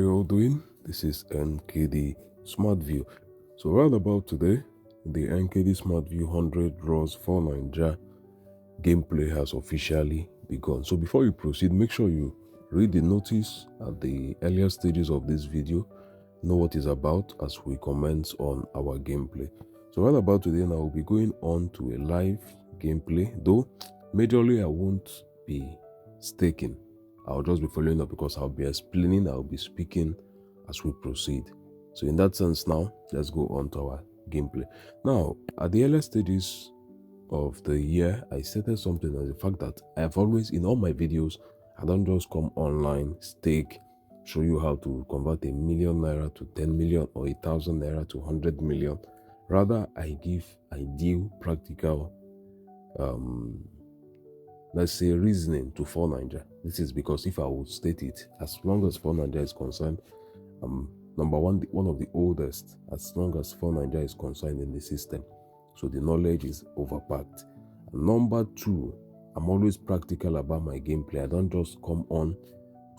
How you all doing? This is Nkd Smartview. So right about today, the Nkd Smartview 100 draws for Naija gameplay has officially begun. So before you proceed, make sure you read the notice at the earlier stages of this video, know what it's about as we commence on our gameplay. So right about today now, we'll be going on to a live gameplay, though majorly I won't be staking. I'll just be following up because I'll be explaining, I'll be speaking as we proceed. So in that sense now, let's go on to our gameplay. Now, at the earlier stages of the year, I stated something as the fact that I have always, in all my videos, I don't just come online, stake, show you how to convert a million naira to 10 million or 1,000 naira to 100 million. Rather, I give ideal, practical, let's say reasoning to 4Naija. This is because if I would state it, as long as 4Naija is concerned, number one of the oldest, as long as 4Naija is concerned in the system. So the knowledge is overpacked. And number two, I'm always practical about my gameplay. I don't just come on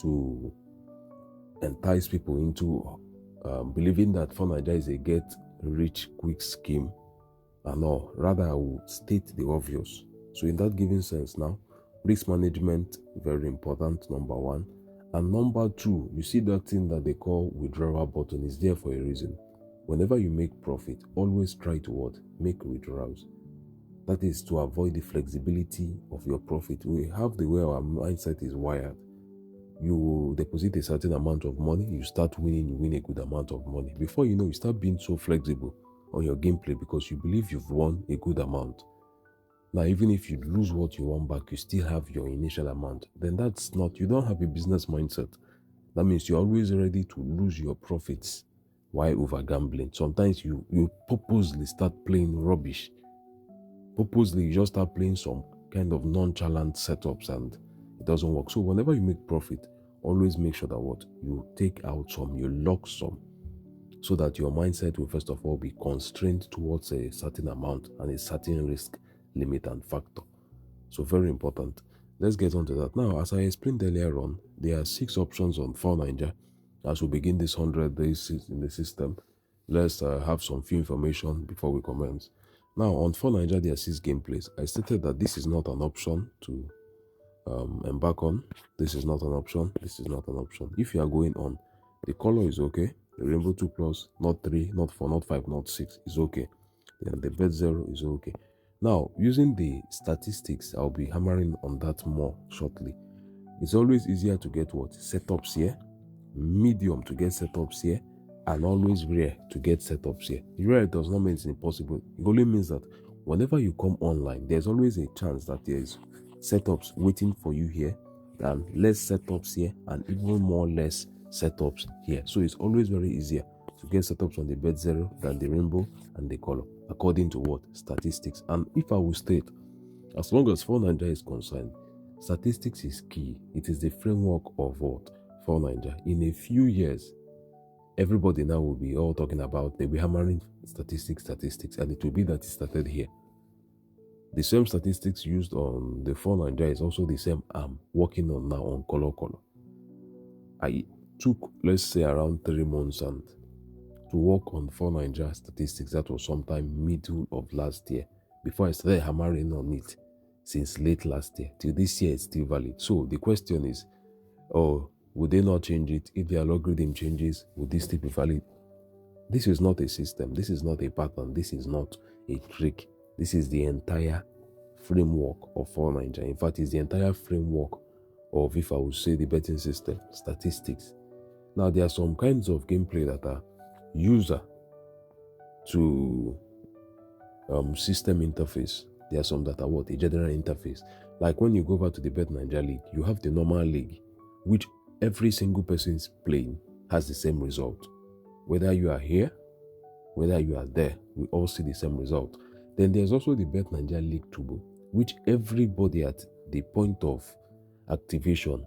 to entice people into believing that 4Naija is a get-rich-quick scheme and all. Rather, I will state the obvious. So in that given sense now, risk management, very important, number one. And number two, you see that thing that they call withdrawal button is there for a reason. Whenever you make profit, always try to what? Make withdrawals. That is to avoid the flexibility of your profit. We have the way our mindset is wired. You deposit a certain amount of money, you start winning, you win a good amount of money. Before you know, you start being so flexible on your gameplay because you believe you've won a good amount. Now, even if you lose what you want back, you still have your initial amount. Then that's not, you don't have a business mindset. That means you're always ready to lose your profits. Why over gambling? Sometimes you purposely start playing rubbish. Purposely, you just start playing some kind of nonchalant setups and it doesn't work. So whenever you make profit, always make sure that what? You take out some, you lock some, so that your mindset will first of all be constrained towards a certain amount and a certain risk limit and factor. So very important. Let's get on to that. Now, as I explained earlier on, there are 6 options on 4Naija. As we begin this 100 days in the system, let's have some few information before we commence. Now, on 4Naija, there are 6 gameplays. I stated that this is not an option to embark on. This is not an option. This is not an option. If you are going on, the color is okay. The rainbow 2+, not 3, not 4, not 5, not 6 is okay. Then the bet 0 is okay. Now, using the statistics, I'll be hammering on that more shortly. It's always easier to get what? Setups here, medium to get setups here, and always rare to get setups here. Rare does not mean it's impossible. It only means that whenever you come online, there's always a chance that there's setups waiting for you here, and less setups here, and even more less setups here. So it's always very easier to get setups on the bet 0 than the rainbow and the color, according to what? Statistics. And if I will state, as long as 4Naija is concerned, statistics is key. It is the framework of what? 4Naija. In a few years, everybody now will be all talking about, they'll be hammering statistics, and it will be that it started here. The same statistics used on the 4Naija is also the same I'm working on now on color. I took, let's say, around 3 months and to work on 4Naija statistics. That was sometime middle of last year, before I started hammering on it since late last year. Till this year, it's still valid. So the question is, would they not change it? If their algorithm changes, would this still be valid? This is not a system. This is not a pattern. This is not a trick. This is the entire framework of 4Naija. In fact, it's the entire framework of, if I would say, the betting system, statistics. Now, there are some kinds of gameplay that are user to system interface. There are some that are what? A general interface. Like when you go over to the Bet Naija League, you have the normal league, which every single person is playing has the same result. Whether you are here, whether you are there, we all see the same result. Then there's also the Bet Naija League Turbo, which everybody at the point of activation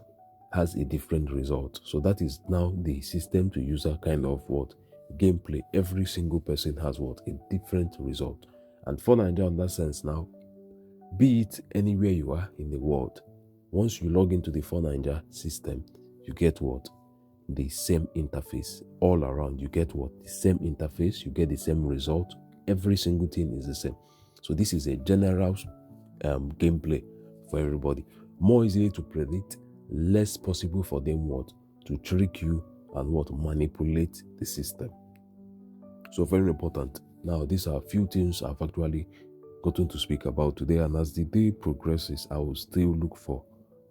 has a different result. So that is now the system to user kind of what? Gameplay. Every single person has what? A different result. And 4Naija in that sense now, be it anywhere you are in the world, once you log into the 4Naija system, you get what? the same interface all around. You get what? The same interface, you get the same result. Every single thing is the same. So this is a general gameplay for everybody. More easily to predict, less possible for them what? To trick you and what? Manipulate the system. So very important. Now these are a few things I've actually gotten to speak about today, and as the day progresses, I will still look for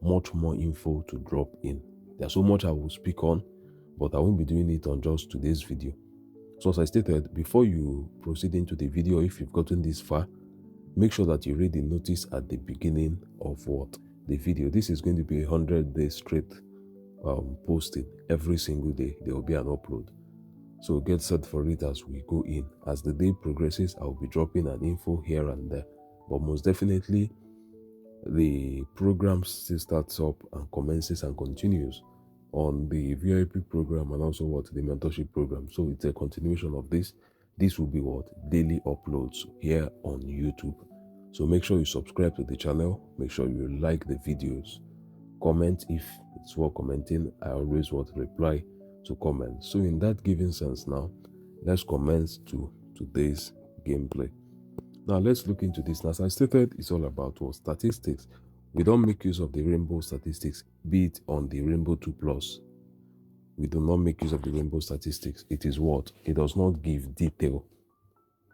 much more info to drop in. There's so much I will speak on, but I won't be doing it on just today's video. So as I stated, before you proceed into the video, if you've gotten this far, make sure that you read the notice at the beginning of what? The video. This is going to be 100 days straight posting. Every single day there will be an upload. So get set for it as we go in. As the day progresses, I'll be dropping an info here and there. But most definitely, the program still starts up and commences and continues on the VIP program and also what? The mentorship program. So it's a continuation of this. This will be what? Daily uploads here on YouTube. So make sure you subscribe to the channel. Make sure you like the videos. Comment if it's worth commenting. I always want to reply to comments. So in that given sense now, let's commence to today's gameplay. Now let's look into this. As I stated, it's all about what? Statistics. We don't make use of the rainbow statistics, be it on the Rainbow 2 Plus. We do not make use of the rainbow statistics. It is what? It does not give detail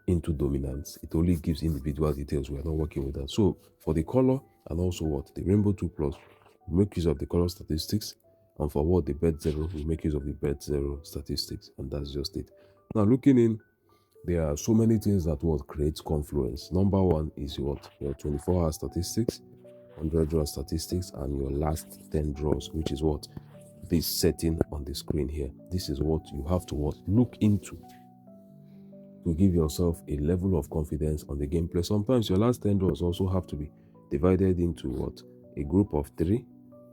into dominance. It only gives individual details. We are not working with that. So for the color and also what? The Rainbow 2 Plus, we make use of the color statistics. And for what? The bed 0, we make use of the bed 0 statistics. And that's just it. Now looking in, there are so many things that what creates confluence. Number one is what? Your 24-hour statistics, 100 draw statistics, and your last 10 draws, which is what? This setting on the screen here. This is what you have to what? Look into to give yourself a level of confidence on the gameplay. Sometimes your last 10 draws also have to be divided into what? A group of 3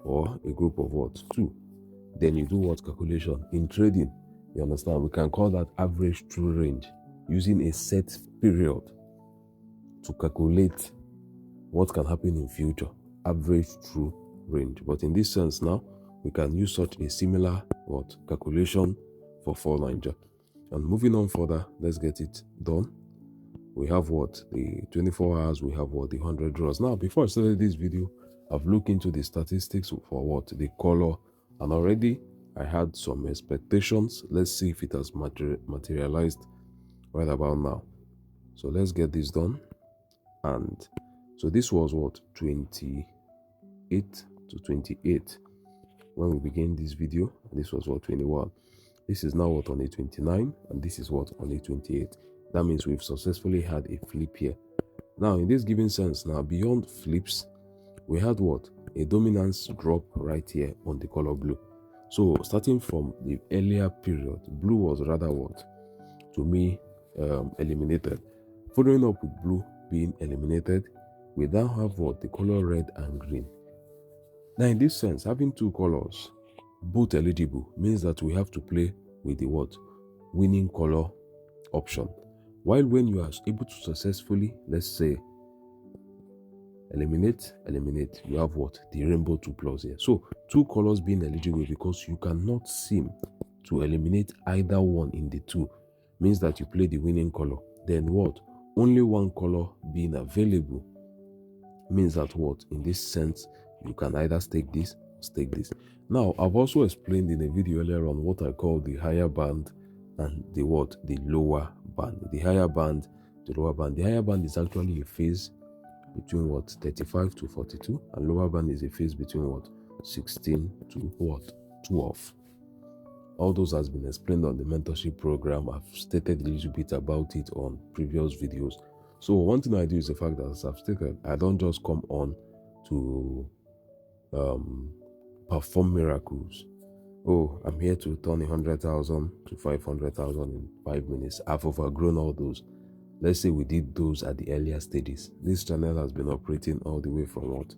or a group of what? 2. Then you do what? Calculation. In trading, you understand, we can call that average true range, using a set period to calculate what can happen in future. Average true range. But in this sense now, we can use such a similar what? Calculation for 4Naija. And moving on further, let's get it done. We have what? The 24 hours, we have what? The 100 draws. Now, before I started this video, I've looked into the statistics for what? The color, and already I had some expectations. Let's see if it has materialized right about now. So let's get this done. And so this was what? 28 to 28 when we began this video. This was what? 21. This is now what? On a 29, and this is what? On a 28. That means we've successfully had a flip here. Now in this given sense, now beyond flips, we had what? A dominance drop right here on the color blue. So starting from the earlier period, blue was rather what? To me, eliminated. Following up with blue being eliminated, we now have what? The color red and green. Now in this sense, having two colors, both eligible, means that we have to play with the what? Winning color option. While when you are able to successfully, let's say, eliminate, you have what? The Rainbow 2 Plus here. So two colors being eligible, because you cannot seem to eliminate either one in the two, means that you play the winning color. Then what? Only one color being available means that what? In this sense, you can either stake this or stake this. Now, I've also explained in a video earlier on what I call the higher band and the what? The lower band. The higher band, the lower band. The higher band is actually a phase between what? 35 to 42, and lower band is a phase between what? 16 to what? 12. All those has been explained on the mentorship program. I've stated a little bit about it on previous videos. So one thing I do is the fact that, as I've stated, I don't just come on to perform miracles. Oh, I'm here to turn 100,000 to 500,000 in 5 minutes. I've overgrown all those. Let's say we did those at the earlier stages. This channel has been operating all the way from what?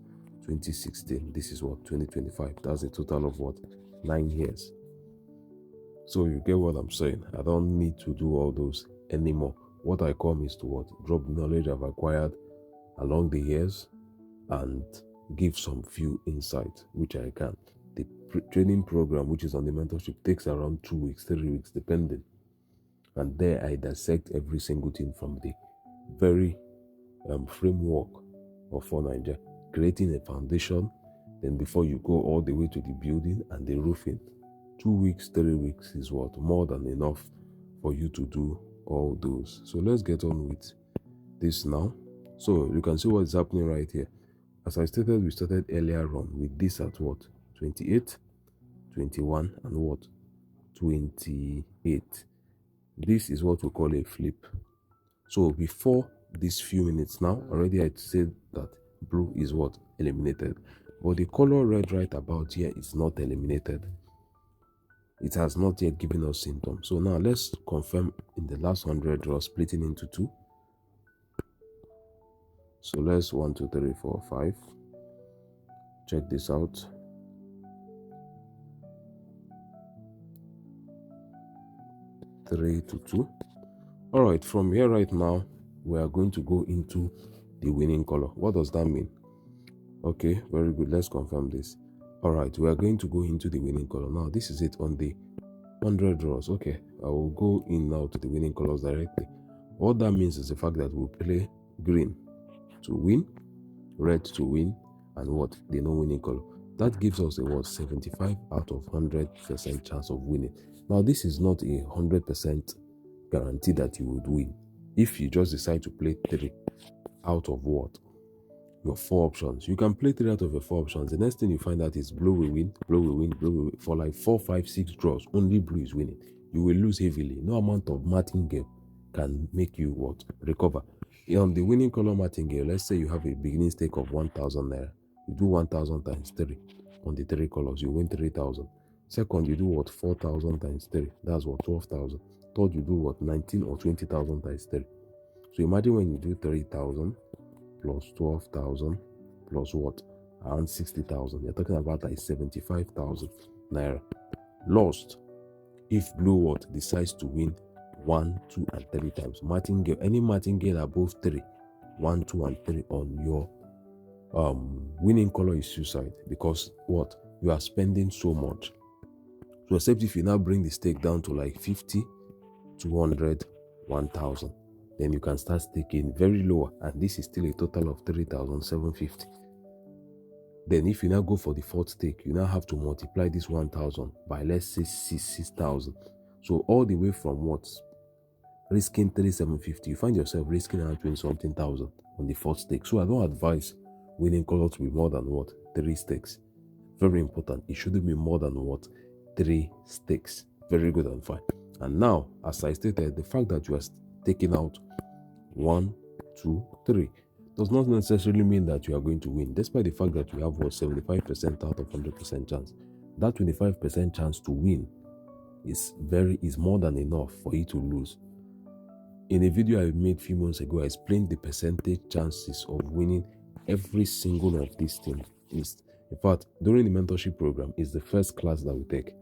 2016. This is what? 2025. That's a total of what? 9 years. So you get what I'm saying. I don't need to do all those anymore. What I come is to what? Drop the knowledge I've acquired along the years and give some few insights, which I can. The training program, which is on the mentorship, takes around 2 weeks, 3 weeks, depending. And there I dissect every single thing from the very framework of For Naija, creating a foundation. Then before you go all the way to the building and the roofing, 2 weeks, 3 weeks is what? More than enough for you to do all those. So let's get on with this now. So you can see what's happening right here. As I stated, we started earlier on with this at what? 28, 21, and what? 28. This is what we call a flip. So before these few minutes now, already I said that blue is what? Eliminated. But the color red right about here is not eliminated. It has not yet given us symptoms. So now let's confirm in the last 100 draws, splitting into 2. So let's 1, 2, 3, 4, 5. Check this out. Three to 2. All right, from here right now, we are going to go into the winning color. What does that mean? Okay, very good. Let's confirm this. All right, we are going to go into the winning color. Now, this is it on the 100 draws. Okay, I will go in now to the winning colors directly. What that means is the fact that we'll play green to win, red to win, and what? The no-winning color. That gives us a what? 75 out of 100% chance of winning. Now, this is not a 100% guarantee that you would win. If you just decide to play 3 out of what? Your 4 options. You can play 3 out of your 4 options. The next thing you find out is blue will win, blue will win, blue will win. For like 4, 5, 6 draws, only blue is winning. You will lose heavily. No amount of martingale can make you what? Recover. On the winning color martingale, let's say you have a beginning stake of 1,000 naira. You do 1,000 times 3 on the 3 colors. You win 3,000. Second, you do what? 4,000 times 3. That's what? 12,000. Third, you do what? 19 or 20,000 times 3. So imagine when you do 3,000 plus 12,000 plus what? Around 60,000. You're talking about like 75,000 naira. Lost if blue what? Decides to win 1, 2, and 3 times. Martingale, any martingale above 3, 1, 2, and 3 on your winning color is suicide, because what? You are spending so much. So except if you now bring the stake down to like 50, 200, 1,000, then you can start staking very lower, and this is still a total of 3,750. Then if you now go for the 4th stake, you now have to multiply this 1,000 by, let's say, 6,000. So all the way from what? Risking 3,750, you find yourself risking around 20-something thousand on the 4th stake. So I don't advise winning color to be more than what? 3 stakes. Very important. It shouldn't be more than what? 3 stakes. Very good and fine. And now, as I stated, the fact that you are taking out 1, 2, 3 does not necessarily mean that you are going to win, despite the fact that you have what? 75% out of 100% chance. That 25% chance to win is more than enough for you to lose. In a video I made a few months ago, I explained the percentage chances of winning every single of these things. In fact, during the mentorship program, is the first class that we take,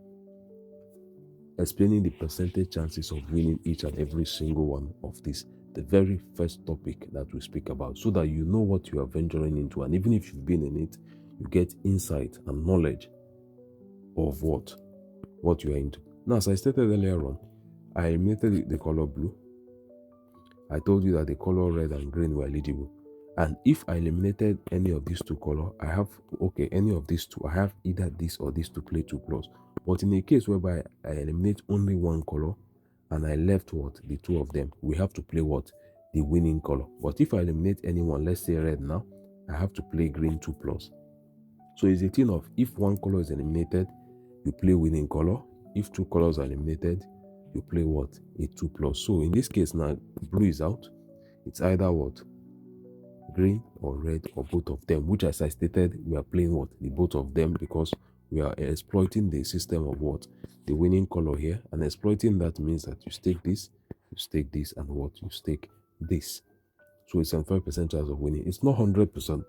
explaining the percentage chances of winning each and every single one of these. The very first topic that we speak about, so that you know what you are venturing into, and even if you've been in it, you get insight and knowledge of what you are into. Now, as I stated earlier on, I eliminated the color blue. I told you that the color red and green were eligible. And if I eliminated any of these 2 colors, I have either this or this to play 2+. But in a case whereby I eliminate only 1 color and I left what? The 2 of them, we have to play what? The winning color. But if I eliminate anyone, let's say red now, I have to play green 2+. So it's a thing of, if 1 color is eliminated, you play winning color. If 2 colors are eliminated, you play what? A 2+. So in this case now, blue is out. It's either what? Green or red, or both of them, which, as I stated, we are playing what? The both of them, because we are exploiting the system of what? The winning color here. And exploiting that means that you stake this, and what? You stake this. So it's a 5% chance of winning. It's not 100%,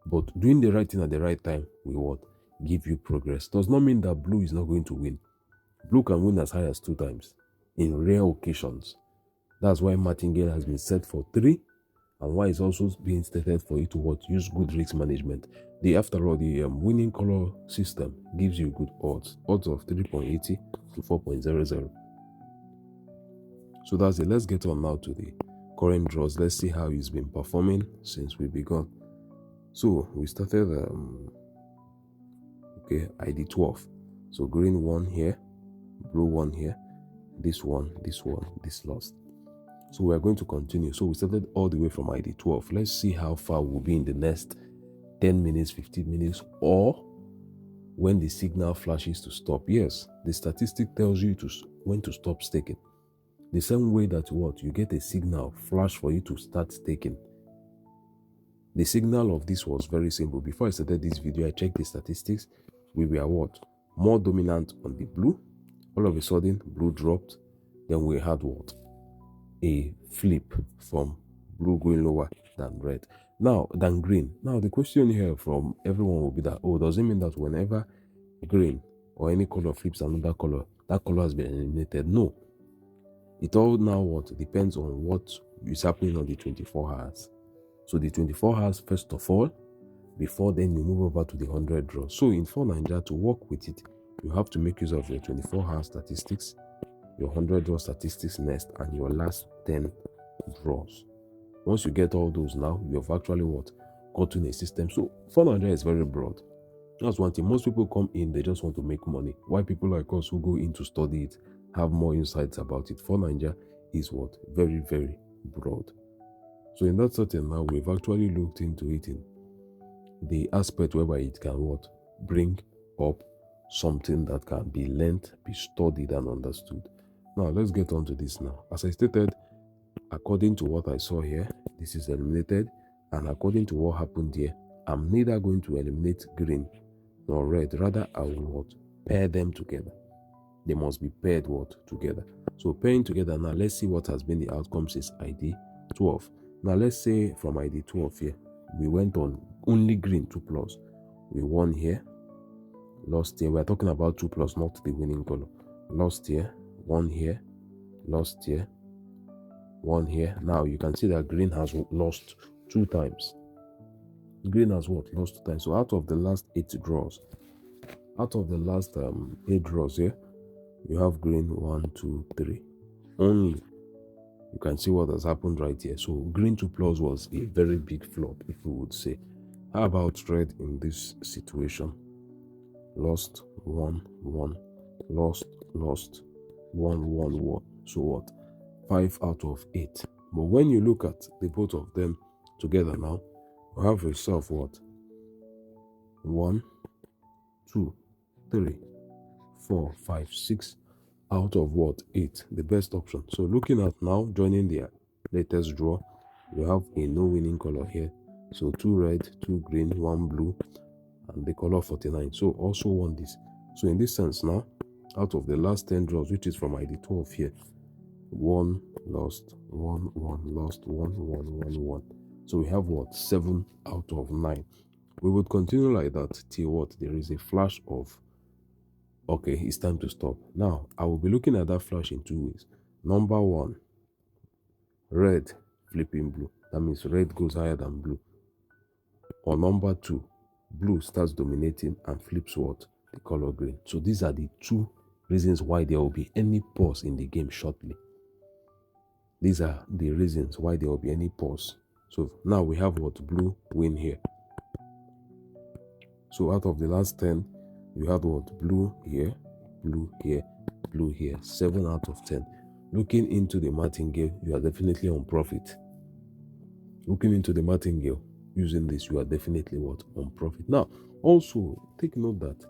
but doing the right thing at the right time will what? Give you progress. Does not mean that blue is not going to win. Blue can win as high as 2 times in rare occasions. That's why martingale has been set for 3 and why it's also being stated for you to what use good risk management. After all, the winning color system gives you good odds of 3.80 to 4.00. So that's it. Let's get on now to the current draws. Let's see how it's been performing since we began. So we started ID 12. So green one here, blue one here, this one, this lost. So we're going to continue. So we started all the way from ID 12. Let's see how far we'll be in the next 10 minutes, 15 minutes, or when the signal flashes to stop. Yes, the statistic tells you when to stop staking. The same way that you get a signal flash for you to start staking. The signal of this was very simple. Before I started this video, I checked the statistics. We were more dominant on the blue. All of a sudden, blue dropped. Then we had a flip from blue going lower than red. Than green. Now, the question here from everyone will be that, does it mean that whenever green or any color flips another color, that color has been eliminated? No. It all now depends on what is happening on the 24 hours. So the 24 hours, first of all, before then you move over to the 100 draws. So in 4Naija, to work with it, you have to make use of your 24-hour statistics, your 100 draw statistics next, and your last 10 draws. Once you get all those now, you have actually gotten a system. So 4Naija is very broad. That's one thing. Most people come in, they just want to make money. Why people like us who go in to study it have more insights about it. 4Naija is very, very broad. So in that setting now, we've actually looked into it in the aspect whereby it can bring up something that can be learnt, be studied and understood. Now let's get on to this now. As I stated, according to what I saw here, this is eliminated, and according to what happened here, I'm neither going to eliminate green nor red. Rather, I will pair them together. They must be paired together. So pairing together now, let's see what has been the outcome since ID 12. Now let's say from ID 12 here, we went on only green 2+. We won here, lost here. We're talking about 2+, not the winning color. Lost here, won here, lost here, won here. Now you can see that green has lost 2 times. Green has lost 2 times. So out of the last 8 draws, out of the last 8 draws here, you have green 1, 2, 3 only. You can see what has happened right here. So green 2+ was a very big flop, if we would say. How about red in this situation? Lost 1, 1, lost 1, 1, 1. So 5 out of 8. But when you look at the both of them together now, you have yourself 1, 2, 3, 4, 5, 6 out of 8, the best option. So looking at now, joining the latest draw, you have a no winning color here. So 2 red, 2 green, 1 blue, and the color 49. So also won this. So in this sense now, out of the last 10 draws, which is from ID 12 here, 1 lost, 1, 1 lost, 1, 1, 1, 1. So we have 7 out of 9. We would continue like that till there is a flash of okay, it's time to stop. Now, I will be looking at that flash in 2 ways. Number 1, red flipping blue. That means red goes higher than blue. Or number 2, blue starts dominating and flips the color green. So these are the 2 reasons why there will be any pause in the game shortly. These are the reasons why there will be any pause. So now we have blue win here. So out of the last 10, you had blue here, blue here, blue here. 7 out of 10. Looking into the martingale, you are definitely on profit. Looking into the martingale, using this, you are definitely on profit. Now, also take note that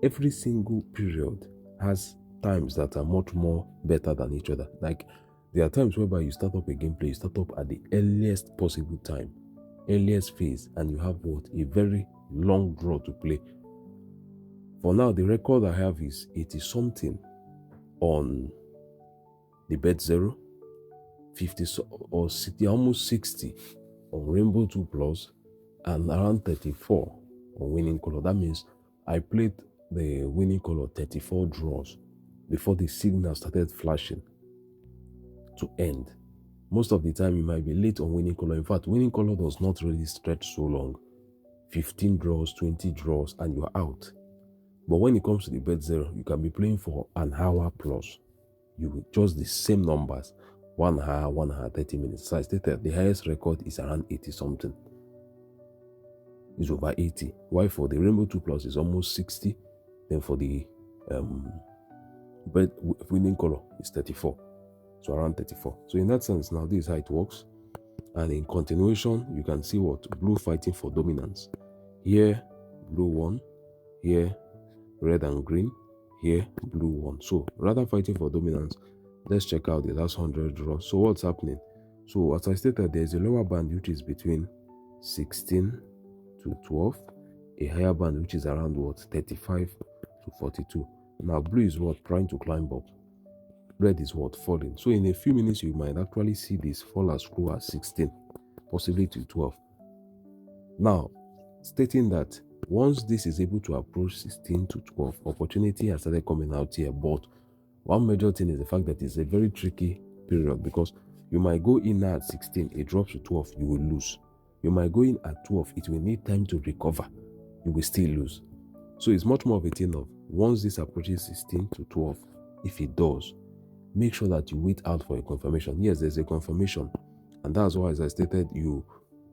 every single period has times that are much more better than each other. Like there are times whereby you start up a gameplay, you start up at the earliest possible time, earliest phase, and you have a very long draw to play. For now, the record I have is 80-something on the bet 0, 50 or 60, almost 60 on Rainbow 2+, and around 34 on winning color. That means I played the winning color 34 draws before the signal started flashing to end. Most of the time, you might be late on winning color. In fact, winning color does not really stretch so long. 15 draws, 20 draws, and you're out. But when it comes to the bet zero, you can be playing for an hour plus. You just the same numbers, 1 hour, 1 hour, 30 minutes. So I stated the highest record is around 80 something. It's over 80. Why? For the Rainbow 2 Plus is almost 60. Then for the bet winning color is 34. So around 34. So in that sense, now this is how it works. And in continuation, you can see what blue fighting for dominance. Here, blue won. Here, red and green. Here, blue won. So rather fighting for dominance, let's check out the last 100 draws. So what's happening? So as I stated, there's a lower band which is between 16 to 12, a higher band which is around what 35 to 42. Now blue is what trying to climb up, red is what falling. So in a few minutes you might actually see this fall as low as 16, possibly to 12. Now stating that once this is able to approach 16 to 12, opportunity has started coming out here. But one major thing is the fact that it's a very tricky period, because you might go in at 16, it drops to 12, you will lose. You might go in at 12, it will need time to recover, you will still lose. So it's much more of a thing of once this approaches 16 to 12, if it does, make sure that you wait out for a confirmation. Yes, there's a confirmation, and that's why, as I stated, you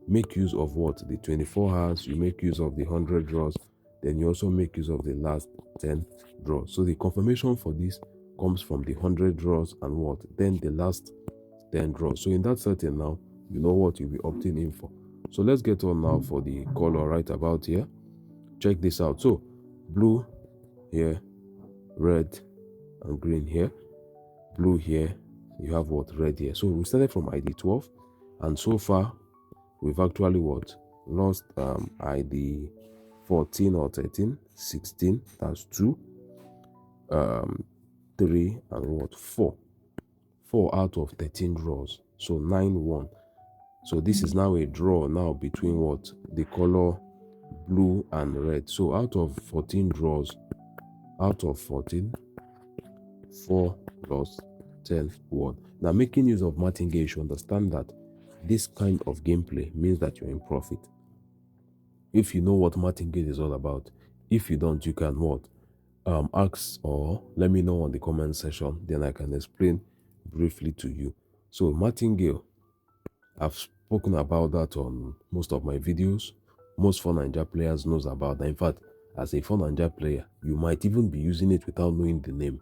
make use of what the 24 hours, you make use of the 100 draws, then you also make use of the last 10 draws. So the confirmation for this comes from the 100 draws and what then the last 10 draws. So in that setting now, you know what you'll be opting in for. So let's get on now for the color right about here. Check this out. So blue here, red and green here, blue here, you have what red here. So we started from ID 12, and so far we've actually what lost ID 14 or 13, 16, that's 2, 3 and what 4 out of 13 draws, so 9-1. So this is now a draw now between what the color blue and red. So out of 14 draws, out of 14, 4 plus 10 1. Now making use of martingale, you should understand that this kind of gameplay means that you're in profit. If you know what martingale is all about. If you don't, you can what ask or let me know on the comment section, then I can explain briefly to you. So martingale, I've spoken about that on most of my videos. Most 4Naija players knows about that. In fact, as a 4Naija player, you might even be using it without knowing the name.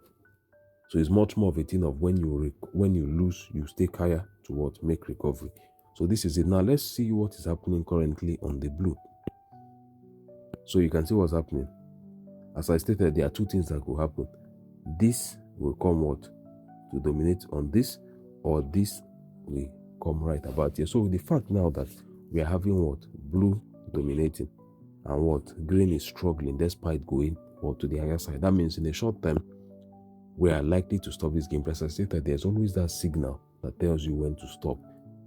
So it's much more of a thing of when you lose, you stay higher to what make recovery. So this is it. Now let's see what is happening currently on the blue. So you can see what's happening. As I stated, there are two things that could happen. This will come what to dominate on this, or this will come right about here. So the fact now that we are having what blue dominating and what green is struggling despite going or to the higher side, that means in a short time we are likely to stop this gameplay. As I stated, there's always that signal that tells you when to stop.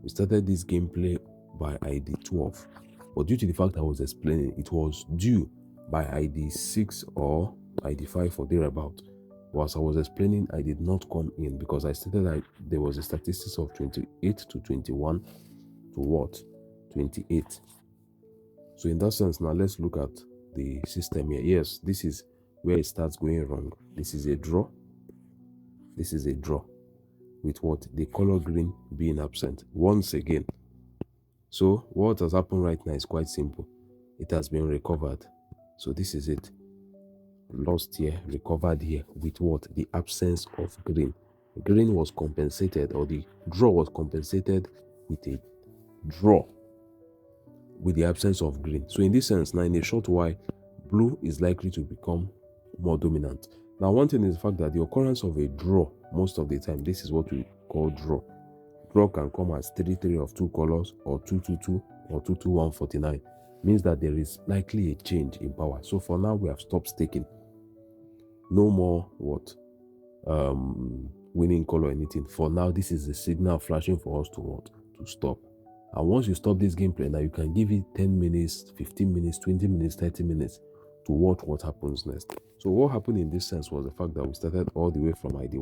We started this gameplay by ID 12, but due to the fact I was explaining, it was due by ID 6 or ID 5 or thereabout. Whilst I was explaining, I did not come in because I stated that there was a statistics of 28 to 21 to what 28. So in that sense, now let's look at the system here. Yes, this is where it starts going wrong. This is a draw. This is a draw with what the color green being absent once again. So what has happened right now is quite simple. It has been recovered. So this is it. Lost here, recovered here with what the absence of green. Green was compensated, or the draw was compensated with a draw with the absence of green. So in this sense, now in a short while, blue is likely to become more dominant. Now one thing is the fact that the occurrence of a draw, most of the time, this is what we call draw. Draw can come as 3-3 of two colors, or 2-2-2, or 2-2-1-49. Means that there is likely a change in power. So for now, we have stopped staking. No more what winning color or anything. For now, this is the signal flashing for us to what to stop. And once you stop this gameplay, now you can give it 10 minutes, 15 minutes, 20 minutes, 30 minutes to watch what happens next. So what happened in this sense was the fact that we started all the way from ID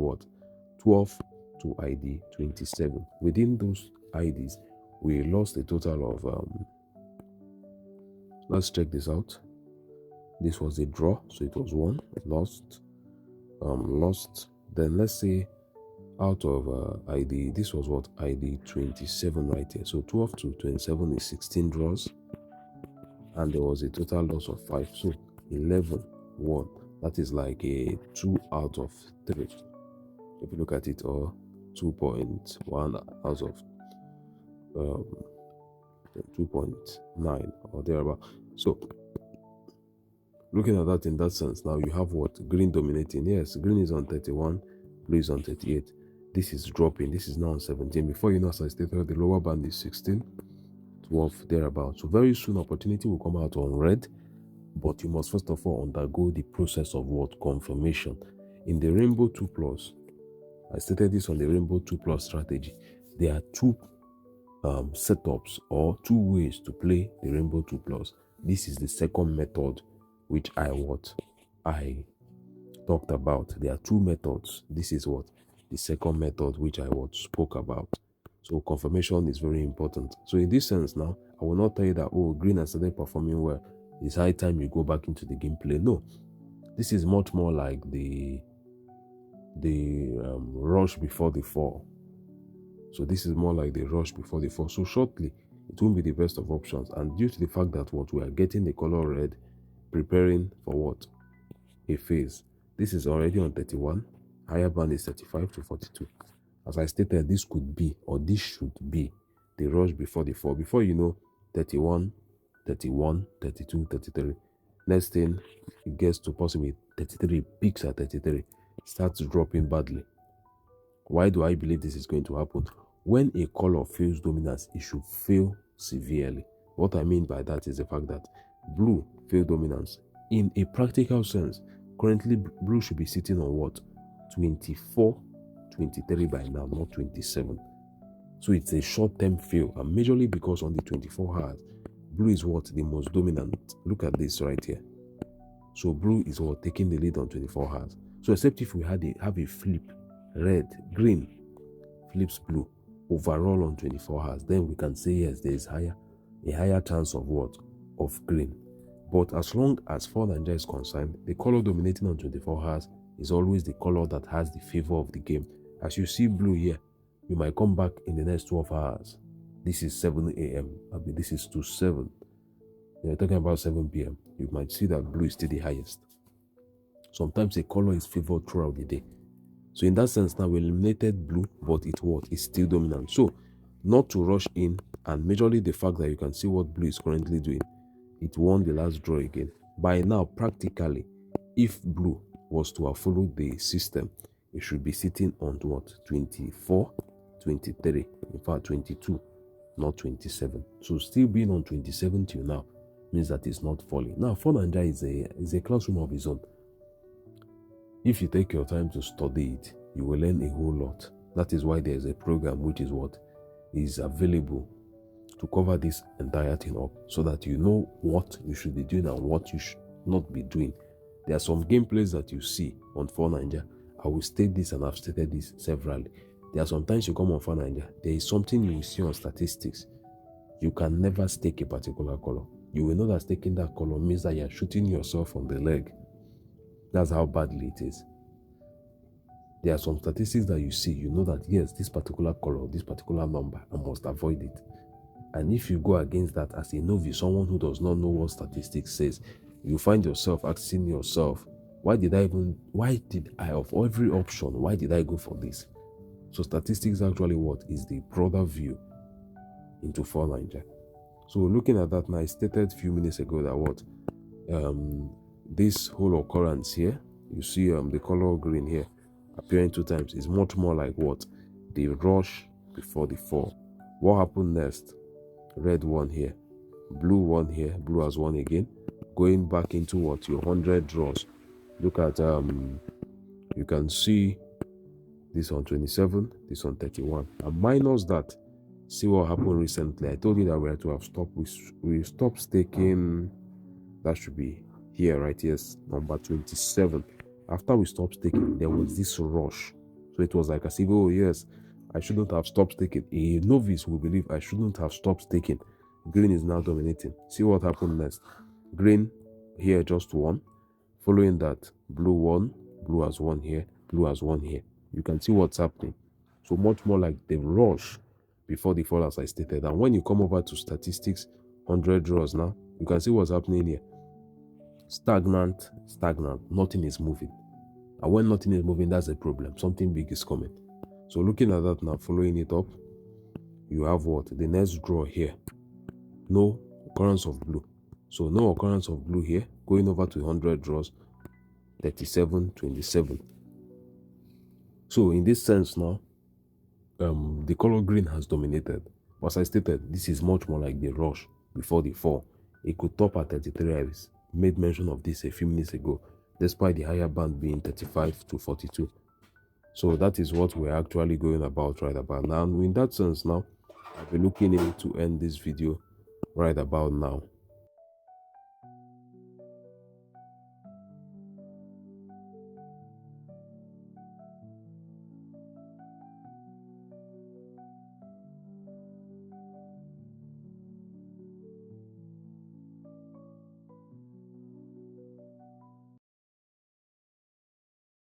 12, to ID 27. Within those IDs, we lost a total of let's check this out. This was a draw, so it was 1 lost. Then let's say out of ID, this was what, ID 27 right here. So 12 to 27 is 16 draws, and there was a total loss of 5. So 11 1. That is like a 2 out of 3. If you look at it, or 2.1 out of 2.9 or thereabout. So looking at that in that sense, now you have what? Green dominating. Yes, green is on 31, blue is on 38. This is dropping. This is now on 17. Before you know, as I stated, the lower band is 16, 12, thereabout. So very soon, opportunity will come out on red, but you must first of all undergo the process of what? Confirmation. In the Rainbow 2 Plus, I stated this on the Rainbow 2 Plus strategy. There are two setups or 2 ways to play the Rainbow 2 Plus. This is the second method which I talked about. There are 2 methods. This is what? The second method which I spoke about. So confirmation is very important. So in this sense now, I will not tell you that, oh, green has started performing well, it's high time you go back into the gameplay. No, this is much more like the rush before the fall. So this is more like the rush before the fall. So shortly, it won't be the best of options. And due to the fact that what we are getting the color red, preparing for what? A phase. This is already on 31. Higher band is 35 to 42. As I stated, this could be, or this should be, the rush before the fall. Before you know, 31, 31, 32, 33. Next thing, it gets to possibly 33, peaks at 33, starts dropping badly. Why do I believe this is going to happen? When a color fails dominance, it should fail severely. What I mean by that is the fact that blue failed dominance. In a practical sense, currently blue should be sitting on what? 24, 23 by now, not 27. So it's a short-term fail, and majorly because on the 24 hours, blue is what? The most dominant. Look at this right here. So blue is what? Taking the lead on 24 hours. So except if we have a flip, red, green flips blue overall on 24 hours, then we can say yes, there is a higher chance of what? Of green. But as long as for Nigeria is concerned, the color dominating on 24 hours is always the color that has the favor of the game. As you see blue here, you might come back in the next 12 hours. This is 7 a.m. This is to 7. You're talking about 7 p.m. You might see that blue is still the highest. Sometimes a color is favored throughout the day. So in that sense, now we eliminated blue, but it's still dominant. So not to rush in, and majorly the fact that you can see what blue is currently doing. It won the last draw again. By now, practically, if blue was to have followed the system, it should be sitting on what? 24, 23, in fact 22, not 27. So still being on 27 till now means that it's not falling. Now, for Nigeria is a classroom of its own. If you take your time to study it, you will learn a whole lot. That is why there is a program which is what is available to cover this entire thing up, so that you know what you should be doing and what you should not be doing. There are some gameplays that you see on 4Ninja. I will state this, and I've stated this severally. There are sometimes you come on 4Ninja, there is something you will see on statistics. You can never stake a particular color. You will know that staking that color means that you are shooting yourself on the leg. That's how badly it is. There are some statistics that you see, you know that yes, this particular color, this particular number, I must avoid it. And if you go against that as a novice, someone who does not know what statistics says, you find yourself asking yourself, why did I, of every option, why did I go for this? So statistics actually what is the broader view into 4Ninja. So looking at that now, I stated a few minutes ago that what this whole occurrence here, you see the color green here appearing 2 times, is much more like what? The rush before the fall. What happened next? Red one here, blue one here, blue has won again, going back into what? Your 100 draws. Look at you can see this on 27, this on 31, and minus that, see what happened recently. I told you that we had to have stopped. We stopped staking. That should be here, right? Yes, number 27. After we stopped staking, there was this rush. So it was like as if, oh yes, I shouldn't have stopped staking. A novice will believe I shouldn't have stopped staking. Green is now dominating. See what happened next. Green here just won. Following that, blue won. Blue has won here. Blue has won here. You can see what's happening. So much more like the rush before the fall, as I stated. And when you come over to statistics, 100 draws now, you can see what's happening here. Stagnant, nothing is moving. And when nothing is moving, that's a problem. Something big is coming. So looking at that now, following it up, you have what? The next draw here. No occurrence of blue. So no occurrence of blue here. Going over to 100 draws, 37, 27. So in this sense now, the color green has dominated. As I stated, this is much more like the rush before the fall. It could top at 33. I made mention of this a few minutes ago, despite the higher band being 35 to 42. So that is what we're actually going about right about now. And in that sense now, I'll be looking in to end this video right about now.